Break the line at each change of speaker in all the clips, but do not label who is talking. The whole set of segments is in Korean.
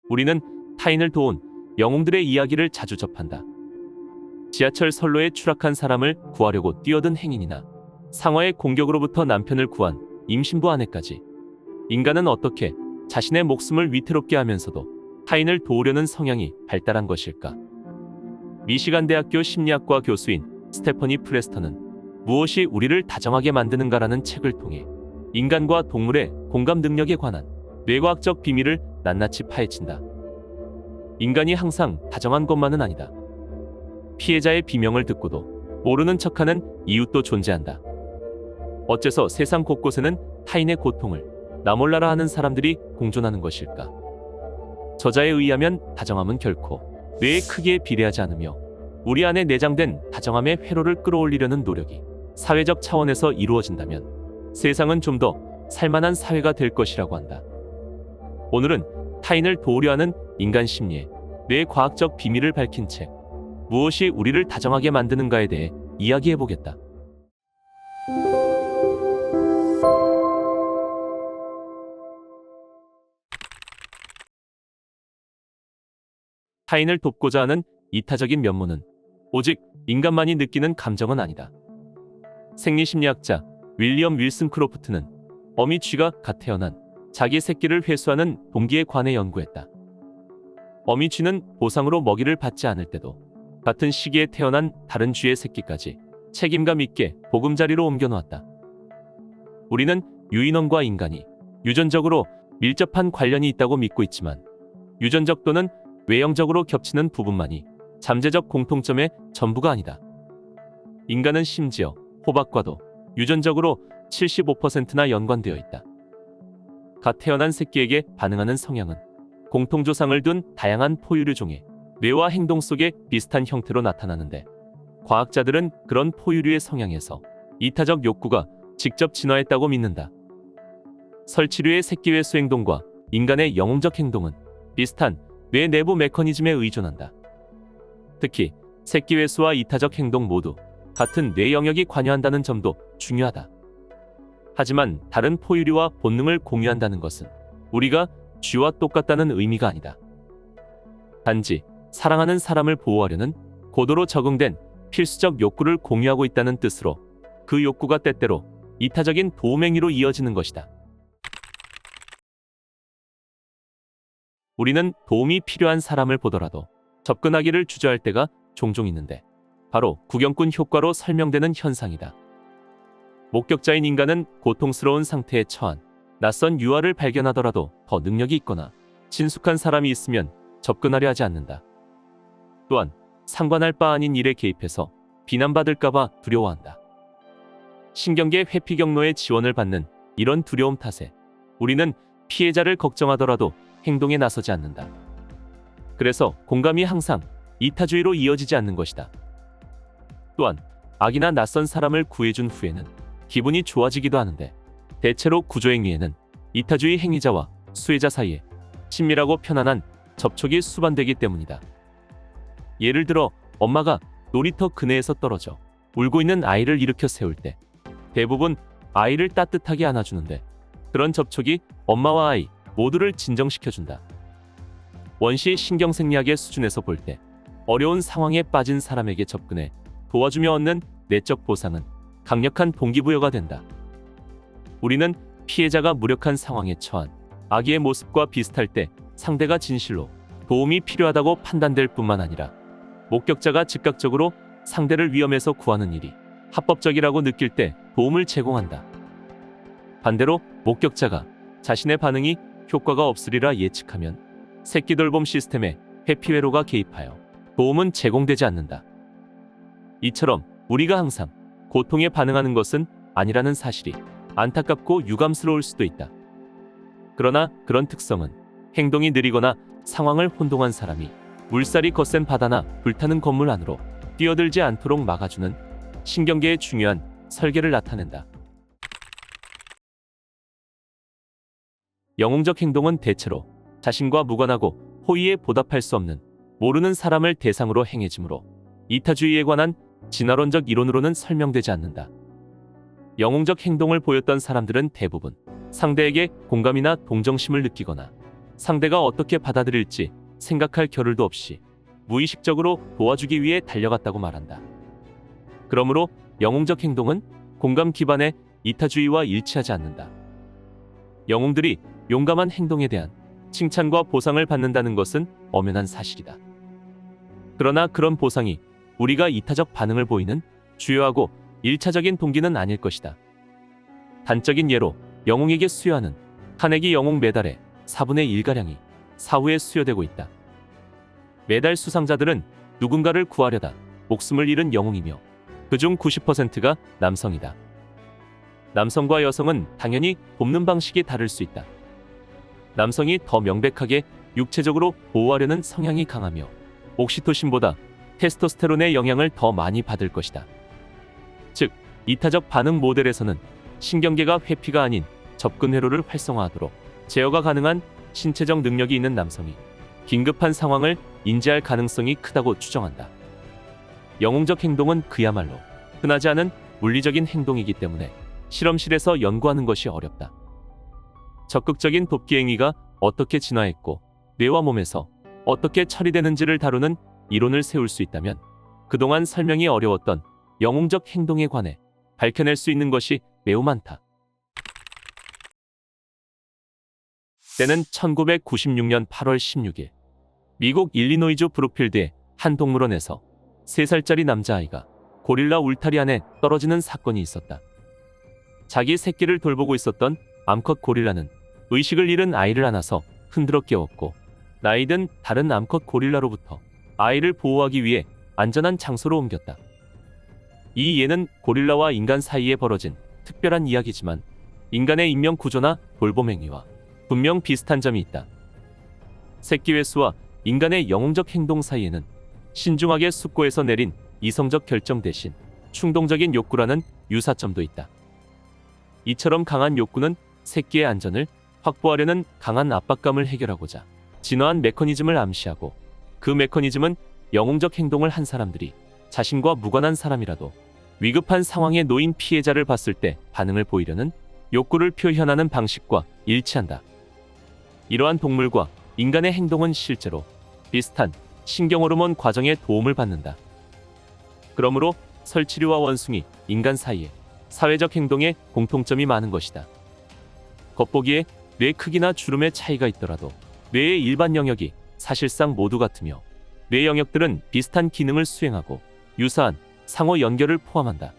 우리는 타인을 도운 영웅들의 이야기를 자주 접한다. 지하철 선로에 추락한 사람을 구하려고 뛰어든 행인이나 상어의 공격으로부터 남편을 구한 임신부 아내까지, 인간은 어떻게 자신의 목숨을 위태롭게 하면서도 타인을 도우려는 성향이 발달한 것일까? 미시간 대학교 심리학과 교수인 스테퍼니 프레스턴은 무엇이 우리를 다정하게 만드는가라는 책을 통해 인간과 동물의 공감 능력에 관한 뇌과학적 비밀을 낱낱이 파헤친다. 인간이 항상 다정한 것만은 아니다. 피해자의 비명을 듣고도 모르는 척하는 이웃도 존재한다. 어째서 세상 곳곳에는 타인의 고통을 나몰라라 하는 사람들이 공존하는 것일까? 저자에 의하면 다정함은 결코 뇌의 크기에 비례하지 않으며 우리 안에 내장된 다정함의 회로를 끌어올리려는 노력이 사회적 차원에서 이루어진다면 세상은 좀 더 살만한 사회가 될 것이라고 한다. 오늘은 타인을 도우려 하는 인간 심리의 뇌과학적 비밀을 밝힌 책, 무엇이 우리를 다정하게 만드는가에 대해 이야기해보겠다. 타인을 돕고자 하는 이타적인 면모는 오직 인간만이 느끼는 감정은 아니다. 생리심리학자 윌리엄 윌슨 크로프트는 어미 쥐가 갓 태어난 자기 새끼를 회수하는 동기에 관해 연구했다. 어미 쥐는 보상으로 먹이를 받지 않을 때도 같은 시기에 태어난 다른 쥐의 새끼까지 책임감 있게 보금자리로 옮겨놓았다. 우리는 유인원과 인간이 유전적으로 밀접한 관련이 있다고 믿고 있지만 유전적 또는 외형적으로 겹치는 부분만이 잠재적 공통점의 전부가 아니다. 인간은 심지어 호박과도 유전적으로 75%나 연관되어 있다. 갓 태어난 새끼에게 반응하는 성향은 공통조상을 둔 다양한 포유류종의 뇌와 행동 속에 비슷한 형태로 나타나는데, 과학자들은 그런 포유류의 성향에서 이타적 욕구가 직접 진화했다고 믿는다. 설치류의 새끼 회수 행동과 인간의 영웅적 행동은 비슷한 뇌 내부 메커니즘에 의존한다. 특히 새끼 회수와 이타적 행동 모두 같은 뇌 영역이 관여한다는 점도 중요하다. 하지만 다른 포유류와 본능을 공유한다는 것은 우리가 쥐와 똑같다는 의미가 아니다. 단지 사랑하는 사람을 보호하려는 고도로 적응된 필수적 욕구를 공유하고 있다는 뜻으로 그 욕구가 때때로 이타적인 도움행위로 이어지는 것이다. 우리는 도움이 필요한 사람을 보더라도 접근하기를 주저할 때가 종종 있는데, 바로 구경꾼 효과로 설명되는 현상이다. 목격자인 인간은 고통스러운 상태에 처한 낯선 유아를 발견하더라도 더 능력이 있거나 친숙한 사람이 있으면 접근하려 하지 않는다. 또한 상관할 바 아닌 일에 개입해서 비난받을까봐 두려워한다. 신경계 회피 경로의 지원을 받는 이런 두려움 탓에 우리는 피해자를 걱정하더라도 행동에 나서지 않는다. 그래서 공감이 항상 이타주의로 이어지지 않는 것이다. 또한 악이나 낯선 사람을 구해준 후에는 기분이 좋아지기도 하는데, 대체로 구조행위에는 이타주의 행위자와 수혜자 사이에 친밀하고 편안한 접촉이 수반되기 때문이다. 예를 들어 엄마가 놀이터 그네에서 떨어져 울고 있는 아이를 일으켜 세울 때 대부분 아이를 따뜻하게 안아주는데, 그런 접촉이 엄마와 아이 모두를 진정시켜준다. 원시 신경생리학의 수준에서 볼 때 어려운 상황에 빠진 사람에게 접근해 도와주며 얻는 내적 보상은 강력한 동기부여가 된다. 우리는 피해자가 무력한 상황에 처한 아기의 모습과 비슷할 때 상대가 진실로 도움이 필요하다고 판단될 뿐만 아니라 목격자가 즉각적으로 상대를 위험에서 구하는 일이 합법적이라고 느낄 때 도움을 제공한다. 반대로 목격자가 자신의 반응이 효과가 없으리라 예측하면 새끼 돌봄 시스템에 회피회로가 개입하여 도움은 제공되지 않는다. 이처럼 우리가 항상 고통에 반응하는 것은 아니라는 사실이 안타깝고 유감스러울 수도 있다. 그러나 그런 특성은 행동이 느리거나 상황을 혼동한 사람이 물살이 거센 바다나 불타는 건물 안으로 뛰어들지 않도록 막아주는 신경계의 중요한 설계를 나타낸다. 영웅적 행동은 대체로 자신과 무관하고 호의에 보답할 수 없는 모르는 사람을 대상으로 행해지므로 이타주의에 관한 진화론적 이론으로는 설명되지 않는다. 영웅적 행동을 보였던 사람들은 대부분 상대에게 공감이나 동정심을 느끼거나 상대가 어떻게 받아들일지 생각할 겨를도 없이 무의식적으로 도와주기 위해 달려갔다고 말한다. 그러므로 영웅적 행동은 공감 기반의 이타주의와 일치하지 않는다. 영웅들이 용감한 행동에 대한 칭찬과 보상을 받는다는 것은 엄연한 사실이다. 그러나 그런 보상이 우리가 이타적 반응을 보이는 주요하고 1차적인 동기는 아닐 것이다. 단적인 예로 영웅에게 수여하는 카네기 영웅 메달의 4분의 1가량이 사후에 수여되고 있다. 메달 수상자들은 누군가를 구하려다 목숨을 잃은 영웅이며 그중 90%가 남성이다. 남성과 여성은 당연히 돕는 방식이 다를 수 있다. 남성이 더 명백하게 육체적으로 보호하려는 성향이 강하며 옥시토신보다 테스토스테론의 영향을 더 많이 받을 것이다. 즉, 이타적 반응 모델에서는 신경계가 회피가 아닌 접근 회로를 활성화하도록 제어가 가능한 신체적 능력이 있는 남성이 긴급한 상황을 인지할 가능성이 크다고 추정한다. 영웅적 행동은 그야말로 흔하지 않은 물리적인 행동이기 때문에 실험실에서 연구하는 것이 어렵다. 적극적인 돕기 행위가 어떻게 진화했고 뇌와 몸에서 어떻게 처리되는지를 다루는 이론을 세울 수 있다면 그동안 설명이 어려웠던 영웅적 행동에 관해 밝혀낼 수 있는 것이 매우 많다. 때는 1996년 8월 16일 미국 일리노이주 브룩필드의 한 동물원에서 3살짜리 남자아이가 고릴라 울타리 안에 떨어지는 사건이 있었다. 자기 새끼를 돌보고 있었던 암컷 고릴라는 의식을 잃은 아이를 안아서 흔들어 깨웠고 나이든 다른 암컷 고릴라로부터 아이를 보호하기 위해 안전한 장소로 옮겼다. 이 예는 고릴라와 인간 사이에 벌어진 특별한 이야기지만 인간의 인명 구조나 돌봄 행위와 분명 비슷한 점이 있다. 새끼 회수와 인간의 영웅적 행동 사이에는 신중하게 숙고해서 내린 이성적 결정 대신 충동적인 욕구라는 유사점도 있다. 이처럼 강한 욕구는 새끼의 안전을 확보하려는 강한 압박감을 해결하고자 진화한 메커니즘을 암시하고 그 메커니즘은 영웅적 행동을 한 사람들이 자신과 무관한 사람이라도 위급한 상황에 놓인 피해자를 봤을 때 반응을 보이려는 욕구를 표현하는 방식과 일치한다. 이러한 동물과 인간의 행동은 실제로 비슷한 신경호르몬 과정에 도움을 받는다. 그러므로 설치류와 원숭이, 인간 사이에 사회적 행동에 공통점이 많은 것이다. 겉보기에 뇌 크기나 주름의 차이가 있더라도 뇌의 일반 영역이 사실상 모두 같으며 뇌 영역들은 비슷한 기능을 수행하고 유사한 상호 연결을 포함한다.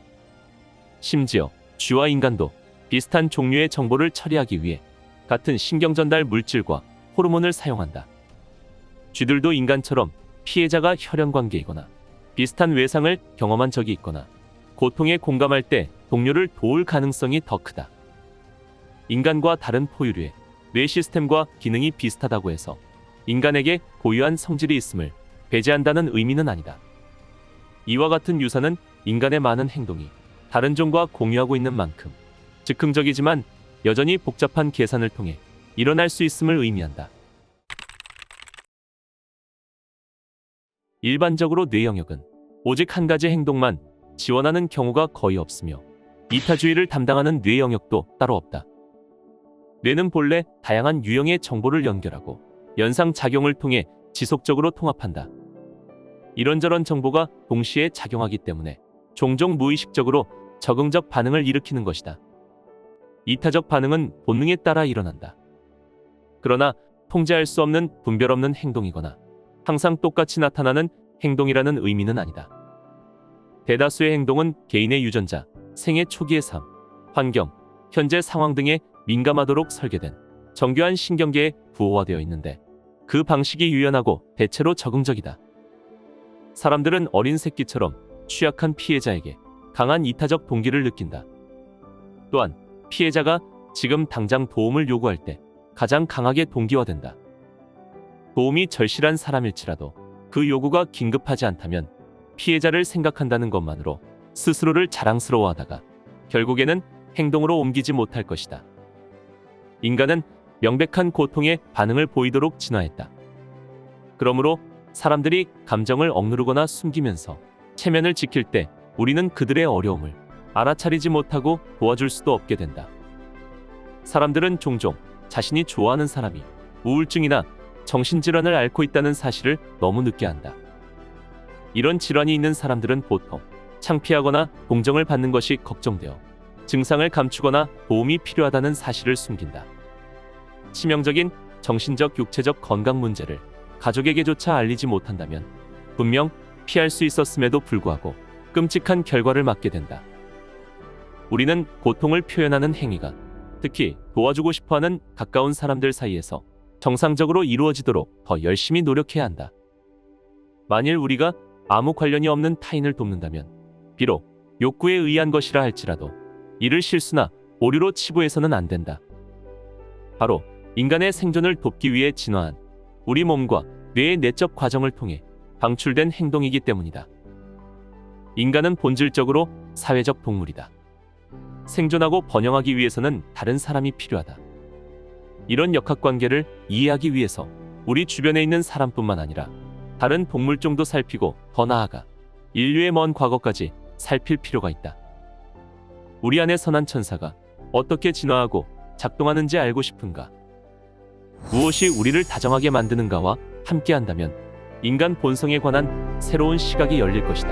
심지어 쥐와 인간도 비슷한 종류의 정보를 처리하기 위해 같은 신경전달 물질과 호르몬을 사용한다. 쥐들도 인간처럼 피해자가 혈연관계이거나 비슷한 외상을 경험한 적이 있거나 고통에 공감할 때 동료를 도울 가능성이 더 크다. 인간과 다른 포유류의 뇌 시스템과 기능이 비슷하다고 해서 인간에게 고유한 성질이 있음을 배제한다는 의미는 아니다. 이와 같은 유사는 인간의 많은 행동이 다른 종과 공유하고 있는 만큼 즉흥적이지만 여전히 복잡한 계산을 통해 일어날 수 있음을 의미한다. 일반적으로 뇌 영역은 오직 한 가지 행동만 지원하는 경우가 거의 없으며 이타주의를 담당하는 뇌 영역도 따로 없다. 뇌는 본래 다양한 유형의 정보를 연결하고 연상작용을 통해 지속적으로 통합한다. 이런저런 정보가 동시에 작용하기 때문에 종종 무의식적으로 적응적 반응을 일으키는 것이다. 이타적 반응은 본능에 따라 일어난다. 그러나 통제할 수 없는 분별 없는 행동이거나 항상 똑같이 나타나는 행동이라는 의미는 아니다. 대다수의 행동은 개인의 유전자, 생애 초기의 삶, 환경, 현재 상황 등에 민감하도록 설계된 정교한 신경계에 부호화되어 있는데 그 방식이 유연하고 대체로 적응적이다. 사람들은 어린 새끼처럼 취약한 피해자에게 강한 이타적 동기를 느낀다. 또한 피해자가 지금 당장 도움을 요구할 때 가장 강하게 동기화된다. 도움이 절실한 사람일지라도 그 요구가 긴급하지 않다면 피해자를 생각한다는 것만으로 스스로를 자랑스러워하다가 결국에는 행동으로 옮기지 못할 것이다. 인간은 명백한 고통에 반응을 보이도록 진화했다. 그러므로 사람들이 감정을 억누르거나 숨기면서 체면을 지킬 때 우리는 그들의 어려움을 알아차리지 못하고 도와줄 수도 없게 된다. 사람들은 종종 자신이 좋아하는 사람이 우울증이나 정신질환을 앓고 있다는 사실을 너무 늦게 안다. 이런 질환이 있는 사람들은 보통 창피하거나 동정을 받는 것이 걱정되어 증상을 감추거나 도움이 필요하다는 사실을 숨긴다. 치명적인 정신적, 육체적 건강 문제를 가족에게조차 알리지 못한다면 분명 피할 수 있었음에도 불구하고 끔찍한 결과를 맞게 된다. 우리는 고통을 표현하는 행위가 특히 도와주고 싶어하는 가까운 사람들 사이에서 정상적으로 이루어지도록 더 열심히 노력해야 한다. 만일 우리가 아무 관련이 없는 타인을 돕는다면 비록 욕구에 의한 것이라 할지라도 이를 실수나 오류로 치부해서는 안 된다. 바로 인간의 생존을 돕기 위해 진화한 우리 몸과 뇌의 내적 과정을 통해 방출된 행동이기 때문이다. 인간은 본질적으로 사회적 동물이다. 생존하고 번영하기 위해서는 다른 사람이 필요하다. 이런 역학관계를 이해하기 위해서 우리 주변에 있는 사람뿐만 아니라 다른 동물종도 살피고 더 나아가 인류의 먼 과거까지 살필 필요가 있다. 우리 안의 선한 천사가 어떻게 진화하고 작동하는지 알고 싶은가? 무엇이 우리를 다정하게 만드는가와 함께한다면 인간 본성에 관한 새로운 시각이 열릴 것이다.